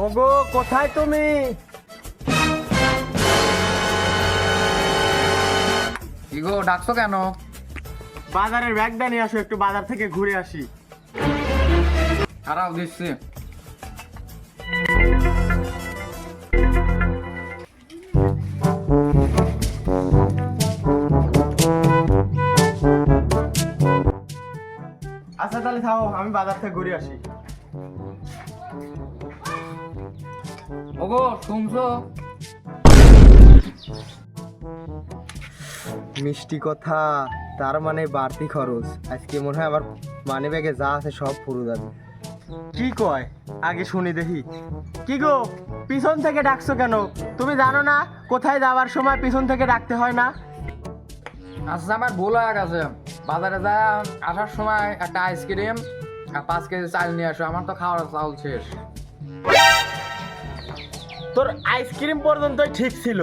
ওগো কোথায় তুমি? কি গো ডাকছো কেন? বাজারের ব্যাগটা নিয়ে আসো, একটু বাজার থেকে ঘুরে আসি। খারাপ দিচ্ছি। আচ্ছা তাহলে থাও, আমি বাজার থেকে ঘুরে আসি। ওগো শুনছো? মিষ্টি কথা, তার মানে বাড়তি খরচ। আজকে মনে হয় আবার মানি ব্যাগে যা আছে সব পুরো যাবে। কি কয় আগে শুনি দেখি। কি গো পিছন থেকে ডাকছো কেন? তুমি জানো না কোথায় যাওয়ার সময় পিছন থেকে ডাকতে হয় না? আচ্ছা আমার ভুল হয়ে গেছে। বাজারে যা আসার সময় একটা আইসক্রিম আর 5 কেজি চাল নিয়ে আসো, আমার তো খাওয়ার চাউল শেষ। তোর আইসক্রিম পর্যন্তই ঠিক ছিল,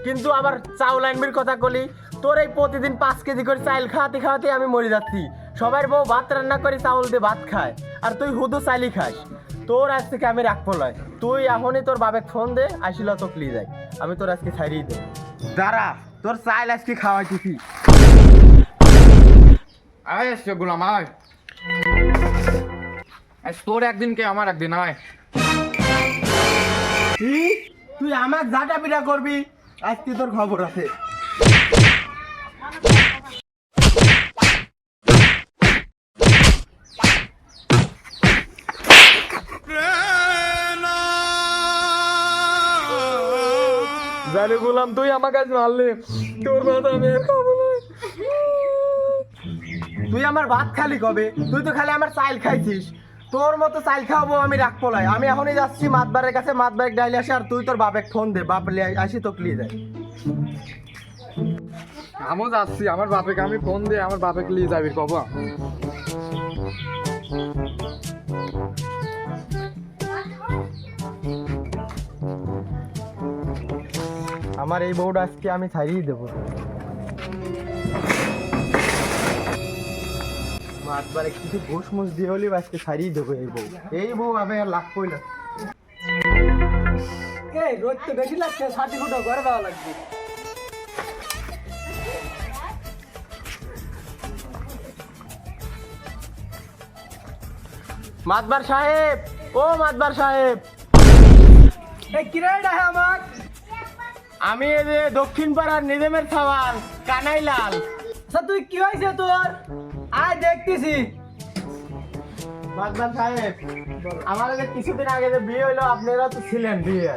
কিন্তু আবার চাউল আনবির কথা কলি। তোর এই প্রতিদিন 5 কেজি করে চাল খাওয়াতে খাওয়াতে আমি মরে যাচ্ছি। সবার বউ ভাত রান্না করে চাউল দিয়ে ভাত খায়, আর তুই হুদু চাইলি খাস। তোর আজ থেকে আমি রাখবো লয়। তুই এখনই তোর বাবাকে ফোন দে, আসিল তো ক্লি যাই। আমি তোর আজকে ছাড়িয়ে দেব। দাঁড়া, তোর চাইল আজকে খাওয়াইতেছি। আয় এসছে গুলাম আয়। তোর একদিন কে আমার একদিন আয়। তুই আমার জাটা পিটা করবি, আজকে তোর খবর আছে। জানি বললাম তুই আমার কাছে মারলি, তোর মাথা আমি আর খাবো না। তুই আমার ভাত খালি কবে? তুই তো খালি আমার চাইল খাইছিস। তোর মতো চাইল খাওয়াবো আমি রাখবো লাই। আমি এখনই যাচ্ছি মাতবারের কাছে, মাতবারের ডাইলে আসে। আর তুই তোর বাপের ফোন দে, বাপ আসি তো ক্লিয়ে দেয়। আমিও যাচ্ছি, আমার বাপেকে আমি ফোন দিয়ে আমার বাপেকে নিয়ে যাবি কবা। আমার এই বউটা আজকে আমি ছাড়িয়ে দেবো। মাতবারে কিছু ঘুষ মুষ দিয়ে হলেও আজকে ছাড়িয়ে দেবো এই বউ। এই বউ আমি আর লাভ করি না। এই রোদ তো বেশি লাগছে, 60 ফুটো ঘরে দেওয়া লাগবে। মাতবার সাহেব, ও মাতবার সাহেব। এই কিরাইডা হ্যাঁ আমার। আমি এই যে দক্ষিণ পাড়ার নিজামের সাওয়াল কানাইলাল। আচ্ছা তুই কি হয়েছে তোর? আয় দেখতেছি। মাতবার সাহেব, আমার যে কিছুদিন আগে যে বিয়ে হইলো, আপনারা তো ছিলেন বিয়ে।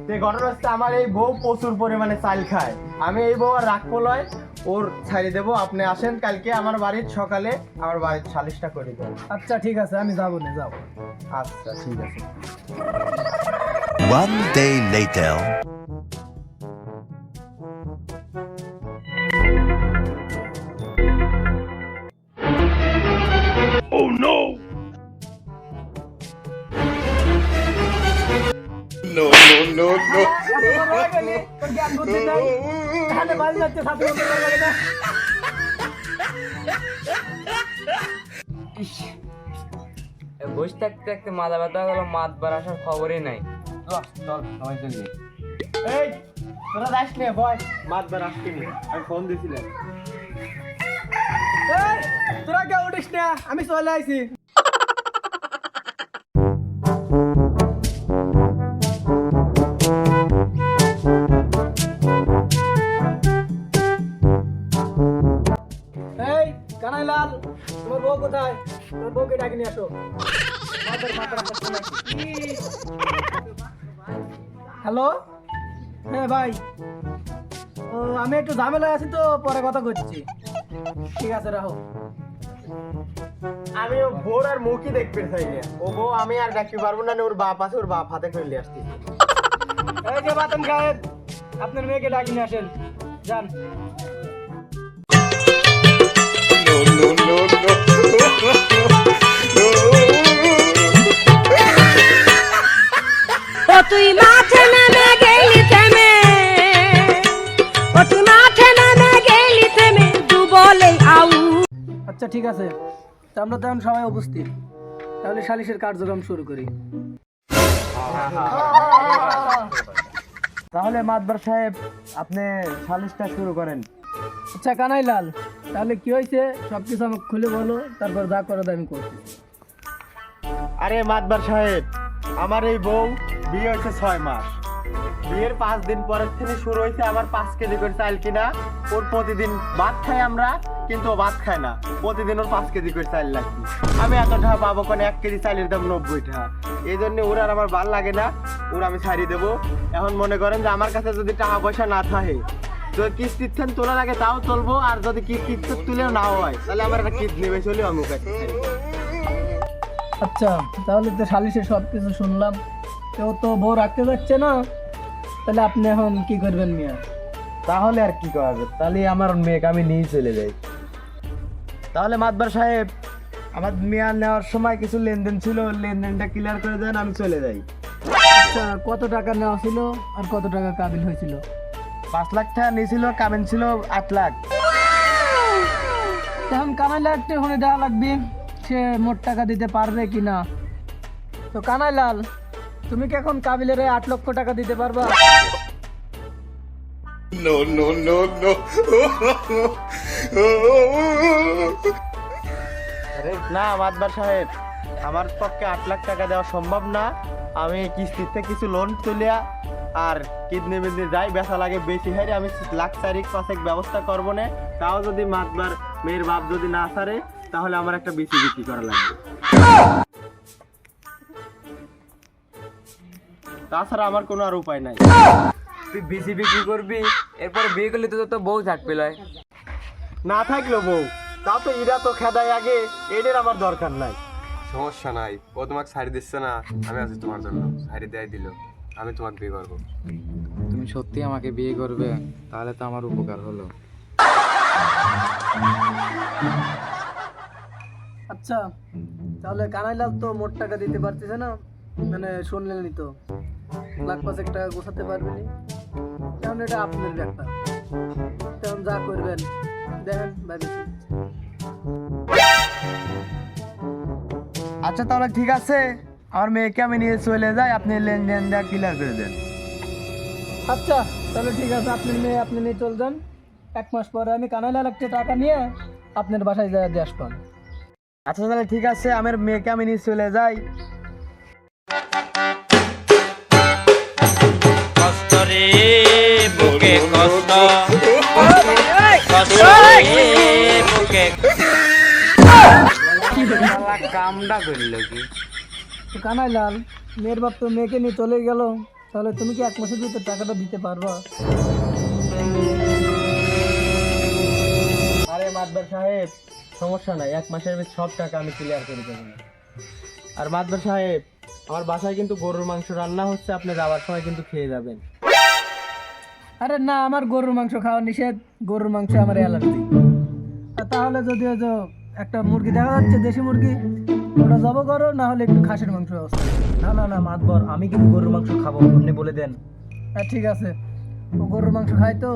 যে ঘটনা হচ্ছে আমার এই বউ প্রচুর পরিমাণে চাল খায়। আমি এই বউ আর রাখবো লয়, ওর ছাড়ি দেবো। আপনি আসেন কালকে আমার বাড়ির সকালে, আমার বাড়ির সালিশটা করে দেবো। আচ্ছা ঠিক আছে, আমি যাবো না, যাও। আচ্ছা ঠিক আছে। One day later. Oh no! No, no, no, no. তোর জ্ঞান বুদ্ধি নাই, এখানে বাড়ি যাচ্ছে সাথে সাথে লাগে না। বসে থাকতে থাকতে মাথা ব্যথা গেলো, মাতবার আসার খবরই নাই। চল সবাই চলি। এই তোরা যাস নে বয়, মাতবার আসছিনি, আমি ফোন দিছিলাম। এই তোরা কে উঠিস না, আমি চলে আইছি। এই কানাইলাল, তোমার বউ কোথায়? তোমার বউকে ডাকি নিয়ে আসো। হ্যালো, হ্যাঁ ভাই, ও আমি একটু ঝামেলায় আছি তো, পরে কথা করছি। ঠিক আছে রাখো। আমি ও বউর আর মুখই দেখতে চাই না। ও বউ আমি আর ডাকতে পারবো না, ওর বাপ আছে, ওর বাপ হাতে করে নিয়ে আসছি। এই যে বাতন সাহেব, আপনার মেয়েকে ডাকি নিয়ে আসেন, যান। No, no, no, no. ও তুই মাঠে নেমে গেলি থেমে, ও তুই মাঠে নেমে গেলি থেমে, তু বলে আউ। আচ্ছা ঠিক আছে, তা আমরা তখন সবাই উপস্থিত, তাহলে সালিশের কার্যক্রম শুরু করি। তাহলে মাতবার সাহেব আপনি সালিশটা শুরু করেন। আচ্ছা কানাইলাল, তাহলে কি হয়েছে সব কিছু আমাকে খুলে বলো, তারপর যা করো আমি করছি। আরে মাতবার সাহেব, আমার এই বউ বিয়ে হয়েছে 6 মাস। বিয়ের 5 দিন পরের থেকে শুরু হয়েছে আমার 5 কেজি করে চাল কিনা। ওর প্রতিদিন ভাত খাই আমরা, কিন্তু ও ভাত খায় না। প্রতিদিন ওর 5 কেজি করে চাল লাগবে। আমি এত টাকা পাবো কেন? 1 কেজি চালের দাম 90 টাকা। এই জন্য ওর আর আমার ভাল লাগে না, ওর আমি ছাড়িয়ে দেবো। এখন মনে করেন যে আমার কাছে যদি টাকা পয়সা না থাকে, যদি কিস্তির থেন তোলা লাগে তাও চলবো, আর যদি কিস্তির তুলেও না হয় তাহলে আমার একটা কিস্তি নেবে চলে আমি ওকে ছাড়িয়ে দেবো। আচ্ছা তাহলে তো সালিশে সব কিছু শুনলাম, কেউ তো বউ রাখতে যাচ্ছে না, তাহলে আপনি এখন কি করবেন মিয়া? তাহলে আর কি করবে? তাহলে আমার মেয়েকে আমি নিয়ে চলে যাই। তাহলে মাতবার সাহেব, আমার মেয়া নেওয়ার সময় কিছু লেনদেন ছিল, লেনদেনটা ক্লিয়ার করে দেন, আমি চলে যাই। আচ্ছা কত টাকা নেওয়া ছিল আর কত টাকা কাবিল হয়েছিল? 5 লাখ টাকা নিয়েছিল, কামেন ছিল 8 লাখ। এখন কানাইলা একটা ওখানে দেওয়া লাগবে, সে মোট টাকা দিতে পারবে কি না। তো কানাইলাল, তুমি কি এখন কাবিলের 8 লক্ষ টাকা দিতে পারবা? No, no, no, no. না মাতবার সাহেব, আমার পক্ষে 8 লাখ টাকা দেওয়া সম্ভব না। আমি কিস্তিতে কিছু লোন তুলিয়া আর কিডনি মিডনি যাই বেচা লাগে বেশি হারে আমি 1,04,5 ব্যবস্থা করবো না। তাও যদি মাতবার মেয়ের বাপ যদি না ছাড়ে, তাহলে আমার একটা বেশি বিক্রি করা লাগবে। তাছাড়া আমার কোনো আর উপায় নাই। তুই বেশি বিক্রি করবি, এরপর বিয়ে করলে তো বউ থাকবে লয়। না থাকলো বউ, তাও তো এরা তো খেদায় আগে, এদের আমার দরকার নাই। সমস্যা নাই, ও তোমাকে শাড়ি দিচ্ছে না, আমি আছি তোমার জন্য। শাড়ি দেয় দিল, আমি তোমাকে বিয়ে করবো। তুমি সত্যি আমাকে বিয়ে করবে? তাহলে তো আমার উপকার হলো। আচ্ছা তাহলে কানাইলাল তো মোট টাকা দিতে পারতেছে না, মানে শুনলেনি তো, 1,05,000 টাকা গোছাতে পারবেনি। কারণ এটা আপনার ব্যাপার, তখন যা করবেন দেখেন ভাবি। আচ্ছা তাহলে ঠিক আছে, আমার মেয়েকে আমি নিয়ে চলে যাই, আপনি লেনদেনটা ক্লিয়ার করে দেন। আচ্ছা তাহলে ঠিক আছে, আপনার মেয়ে আপনি নিয়ে চল যান। 1 মাস পরে আমি কানাইলাল একটা টাকা নিয়ে আপনার বাসায় দিয়ে আসতাম। আচ্ছা তাহলে ঠিক আছে, আমার মেয়েকে আমি নিয়ে চলে যাই। কামটা করলো কি? তো কানাইলাল, মেয়ের বাপ তো মেয়েকে নিয়ে চলে গেল, তাহলে তুমি কি 1 মাসের ভিতরে টাকাটা দিতে পারবা? আরে মাতবার সাহেব, সমস্যা নাই, 1 মাসের ভিতর সব টাকা আমি ক্লিয়ার করে দেবো। আর মাতবার সাহেব, আমার বাসায় কিন্তু গরুর মাংস রান্না হচ্ছে, আপনি যাওয়ার সময় কিন্তু খেয়ে যাবেন। আরে না, আমার গরুর মাংস খাওয়া নিষেধ, গরুর মাংস আমার অ্যালার্জি। তাহলে যদি ওই যে একটা মুরগি দেখা যাচ্ছে, দেশি মুরগি, ওটা জব করো, না হলে একটু খাসির মাংস ব্যবস্থা। না না না মাতবর, আমি কিন্তু গরুর মাংস খাবো, আপনি বলে দেন। হ্যাঁ ঠিক আছে, ও গরুর মাংস খাই তো,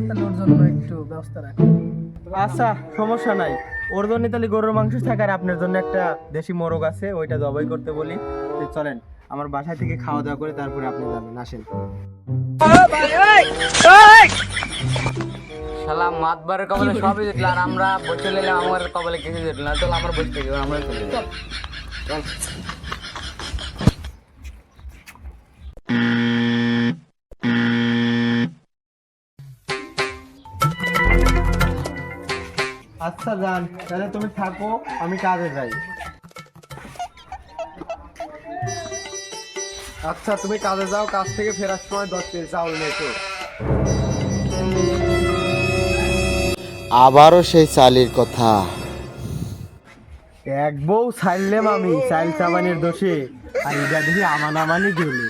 তাহলে ওর জন্য একটু ব্যবস্থা রাখো। আচ্ছা সমস্যা নাই, ওর জন্য তাহলে গরুর মাংস থাকে, আর আপনার জন্য একটা দেশি মোরগ আছে, ওইটা জবাই করতে বলি। তো চলেন আমার বাসায় থেকে খাওয়া দাওয়া করে তারপরে আপনি যাবেন, আসেন। শালা মাতবারের কবলে সবই যেতল, আর আমরা বসে নিলাম আমার কবলে কিছু যেতল না। চল আমরা বসে থাকি, আমরা চলে যাই। চল। আচ্ছা যান, তাহলে তুমি থাকো, আমি কাজে যাই। আচ্ছা তুমি কাজে যাও, কাজ থেকে ফেরার সময় 10 কেজি চাউল নিয়ে এসো। আবারও সেই চালের কথা। এক বউ ছাইলাম আমি চাইল চাবানির দোষে, আর এটা দেখি আমানামানি গেলে।